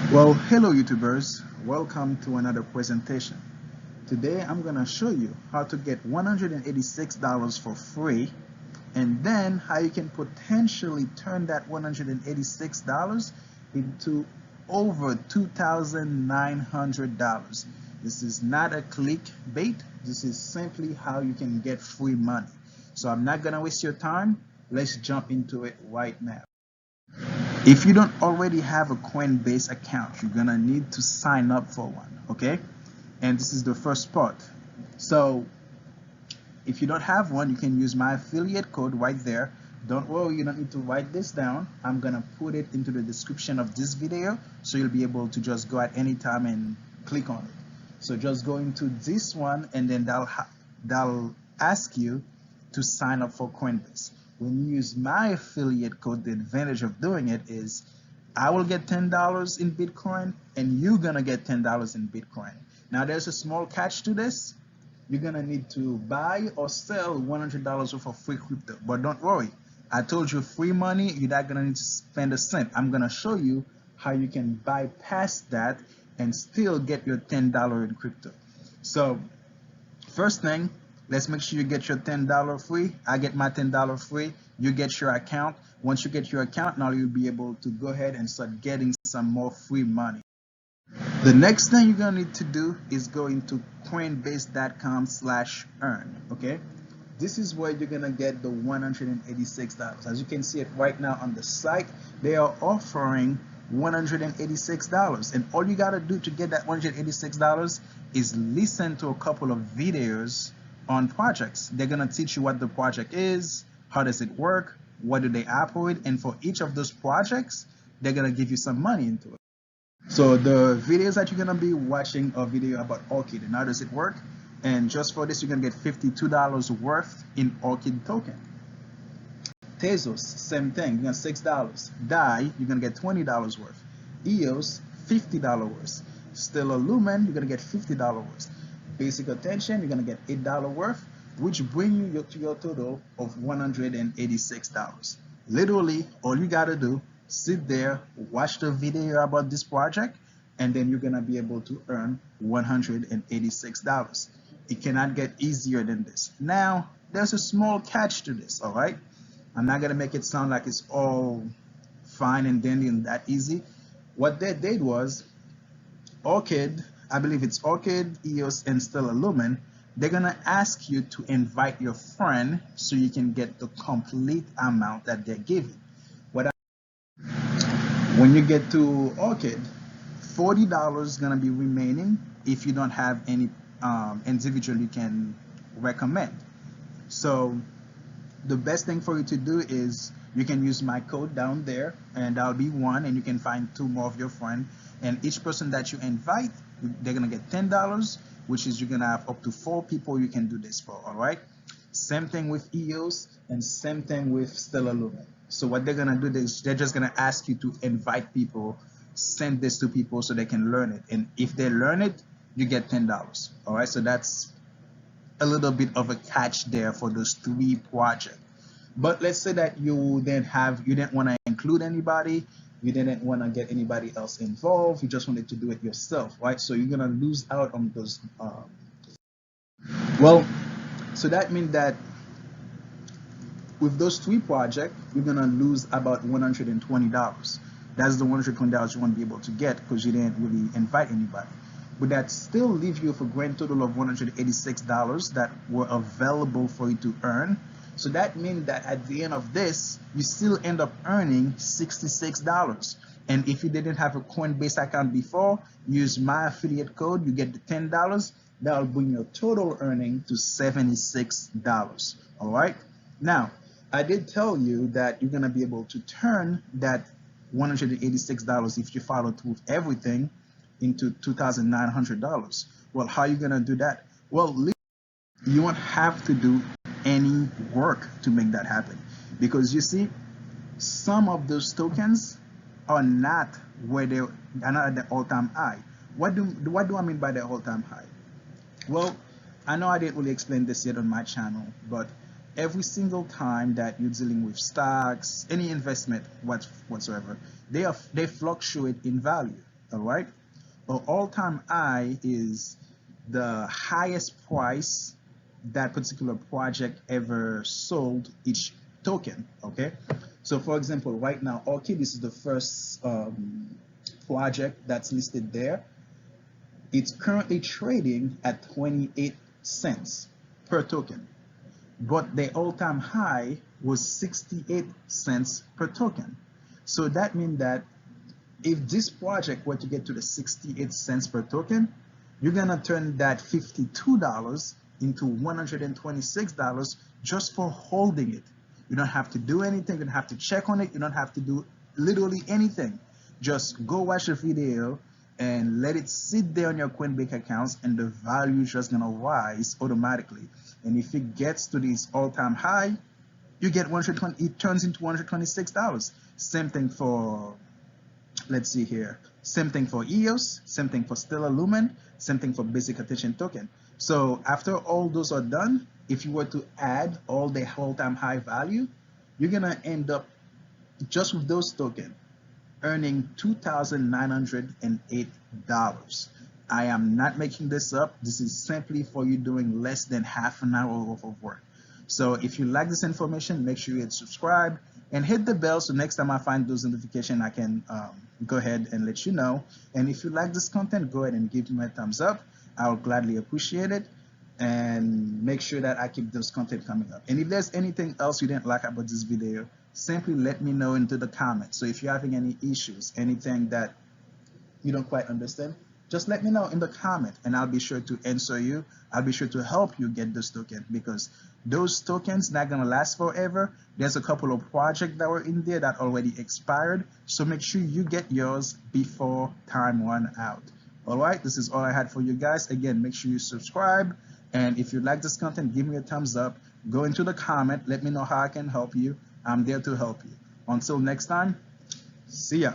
Well, hello YouTubers, welcome to another presentation. Today I'm going to show you how to get $186 for free and then how you can potentially turn that $186 into over $2,900. This is not a clickbait, this is simply how you can get free money. So I'm not going to waste your time, let's jump into it right now. If you don't already have a Coinbase account, you're gonna need to sign up for one, okay? And this is the first part. So if you don't have one, you can use my affiliate code right there. Don't worry, you don't need to write this down. I'm gonna put it into the description of this video, so you'll be able to just go at any time and click on it. So just go into this one, and then that'll ask you to sign up for Coinbase. When you use my affiliate code, the advantage of doing it is I will get $10 in Bitcoin, and you're gonna get $10 in Bitcoin. Now there's a small catch to this. You're gonna need to buy or sell $100 worth of free crypto. But don't worry, I told you free money, you're not gonna need to spend a cent. I'm gonna show you how you can bypass that and still get your $10 in crypto. So first thing, let's make sure you get your $10 free. I get my $10 free. You get your account. Once you get your account, now you'll be able to go ahead and start getting some more free money. The next thing you're gonna need to do is go into coinbase.com/earn. Okay, this is where you're gonna get the $186. As you can see it right now on the site, they are offering $186, and all you gotta do to get that $186 is listen to a couple of videos on projects. They're gonna teach you what the project is, how does it work, what do they operate, and for each of those projects, they're gonna give you some money into it. So the videos that you're gonna be watching are video about Orchid and how does it work. And just for this, you're gonna get $52 worth in Orchid token. Tezos, same thing, you got $6. DAI, you're gonna get $20 worth. EOS, $50 worth. Stellar Lumen, you're gonna get $50 worth. Basic Attention, you're gonna get $8 worth, which bring you to your total of $186. Literally, all you gotta do, sit there, watch the video about this project, and then you're gonna be able to earn $186. It cannot get easier than this. Now, there's a small catch to this, all right? I'm not gonna make it sound like it's all fine and dandy and that easy. What they did was Orchid, I believe it's Orchid, EOS, and Stellar Lumen, they're gonna ask you to invite your friend so you can get the complete amount that they're giving. When you get to Orchid, $40 is gonna be remaining if you don't have any individual you can recommend. So the best thing for you to do is you can use my code down there, and that'll be one, and you can find two more of your friends, and each person that you invite, they're gonna get $10, which is you're gonna have up to 4 people you can do this for. All right, same thing with EOS and same thing with Stellar Lumen. So what they're gonna do is they're just gonna ask you to invite people, send this to people so they can learn it, and if they learn it, you get $10. All right, so that's a little bit of a catch there for those 3 projects. But let's say that you didn't want to include anybody, you didn't want to get anybody else involved, you just wanted to do it yourself, right? So you're gonna lose out on those. Well, so that means that with those 3 projects, you're gonna lose about $120. That's the $120 you won't be able to get because you didn't really invite anybody. But that still leaves you with a grand total of $186 that were available for you to earn. So that means that at the end of this, you still end up earning $66. And if you didn't have a Coinbase account before, use my affiliate code, you get the $10. That'll bring your total earning to $76. All right. Now, I did tell you that you're gonna be able to turn that $186 if you follow through with everything into $2,900. Well, how are you gonna do that? Well, you won't have to do any work to make that happen, because you see, some of those tokens are not where they are not at the all-time high. What do I mean by the all-time high? Well, I know I didn't really explain this yet on my channel, but every single time that you're dealing with stocks, any investment whatsoever, they fluctuate in value. All right. An all-time high is the highest price that particular project ever sold each token. Okay. So for example, right now, Orchid, this is the first project that's listed there. It's currently trading at 28 cents per token, but the all-time high was 68 cents per token. So that means that if this project were to get to the 68 cents per token, you're gonna turn that $52 into $126 just for holding it. You don't have to do anything, you don't have to check on it, you don't have to do literally anything. Just go watch the video and let it sit there on your Coinbase accounts, and the value is just gonna rise automatically. And if it gets to this all-time high, you get 120, it turns into $126. Same thing for, let's see here, same thing for EOS, same thing for Stellar Lumen, same thing for basic attention token. So after all those are done, if you were to add all the all-time high value, you're gonna end up just with those tokens earning $2,908. I am not making this up. This is simply for you doing less than half an hour worth of work. So if you like this information, make sure you hit subscribe and hit the bell so next time I find those notifications, I can go ahead and let you know. And if you like this content, go ahead and give me a thumbs up. I will gladly appreciate it, and make sure that I keep those content coming up. And if there's anything else you didn't like about this video, simply let me know into the comments. So if you're having any issues, anything that you don't quite understand, just let me know in the comment and I'll be sure to answer you. I'll be sure to help you get those tokens, because those tokens not gonna last forever. There's a couple of projects that were in there that already expired, so make sure you get yours before time run out. All right, this is all I had for you guys. Again, make sure you subscribe, and if you like this content, give me a thumbs up. Go into the comment, let me know how I can help you. I'm there to help you. Until next time, see ya.